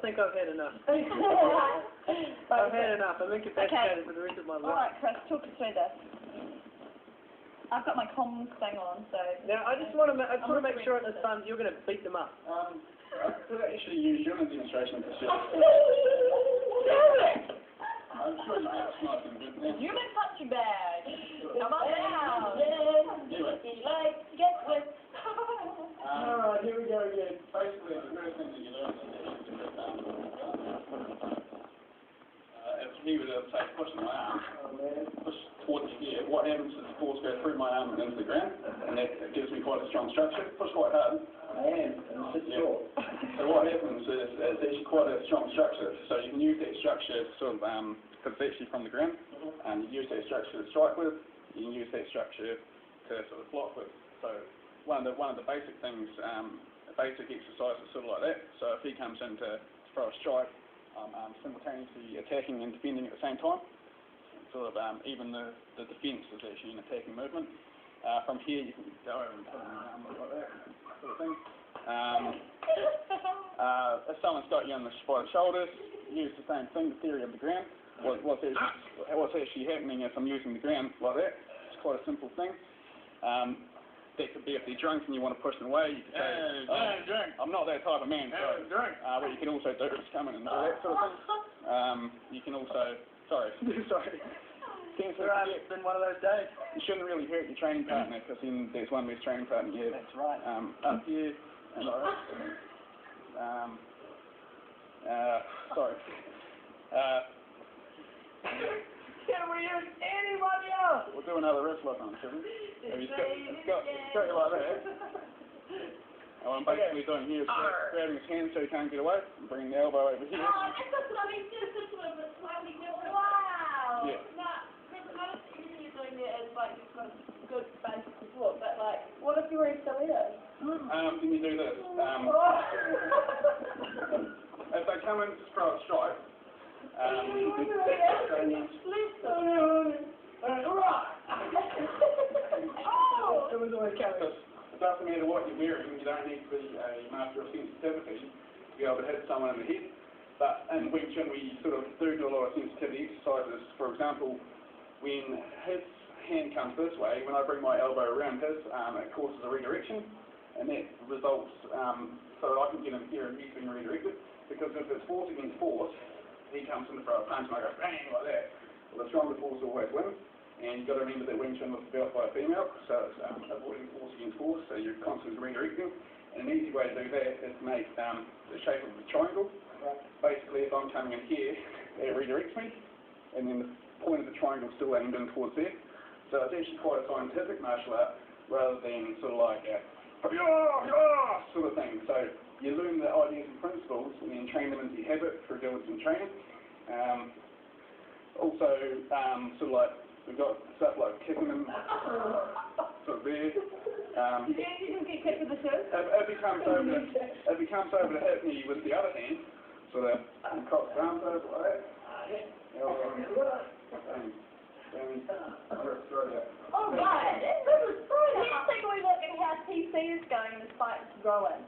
think I've had enough. I've had enough. I'm incapacitated for the rest of my life. Alright, Chris, talk us through this. I've got my comms thing on, so... Now, I just want to make sure at this time you're going to beat them up. I could actually use your demonstration for sure. I'm sure it's nice and good there. Human punching bag! Come on down! Do it. He likes to get wet. Alright, here we go again. Basically, the first thing that you learn is if he were to say push my arm, push towards here, what happens is the force goes through my arm and into the ground, and that gives me quite a strong structure. Push quite hard. So what happens is it's actually quite a strong structure. So you can use that structure sort of because it's actually from the ground. You use that structure to strike with. You can use that structure to sort of block with. So one of the basic things, basic exercise is sort of like that. So if he comes in to throw a strike, simultaneously attacking and defending at the same time. Sort of even the defence is actually an attacking movement. From here you can go over and put him down like that sort of thing. If someone's got you on by the shoulders, use the same thing, the theory of the ground. What's actually happening is I'm using the ground like that. It's quite a simple thing. That could be if they're drunk and you want to push them away, you could say, I'm not that type of man. So, what you can also do is come in and do that sort of thing. You can also, sorry. It's been one of those days. You shouldn't really hurt your training partner because then there's one less training partner you have. That's right. Up here and like that. Sorry. Can we use anybody else? We'll do another wrist lock on it, shouldn't we? It's got you like that. And what I'm basically doing here is grabbing his hand so he can't get away, and bringing the elbow over here. Oh, that's what I mean, just this one, but slightly different. Wow! Yeah. Now, Chris, notice everything you're doing there is like you've got good basic support, but like, what if you're wearing stilettos? Then you do this. If they come in to throw a strike, it doesn't matter what you're wearing, you don't need to be a master of sensitivity to be able to hit someone in the head. But in Wing Chun we sort of do a lot of sensitivity exercises. For example, when his hand comes this way, when I bring my elbow around his, it causes a redirection, and that results so I can get him here and he's being redirected. Because if it's force against force, he comes in to throw a punch and I go bang like that. Well, the stronger force always wins. And you've got to remember that Wing Chun was developed by a female, so it's avoiding force against force, so you're constantly redirecting. And an easy way to do that is to make the shape of a triangle. Basically, if I'm coming in here, it redirects me, and then the point of the triangle is still aimed in towards there. So it's actually quite a scientific martial art, rather than sort of like a sort of thing. So you learn the ideas and principles, and then train them into your habit through doing some training. Also, sort of like, we've got stuff like kicking them, sort of there. You can get kicked with the shoe? If he comes over to hit me with the other hand, sort of cross the arms over like that. Oh, right. Let's take a wee look at how TC is going this fight is growing.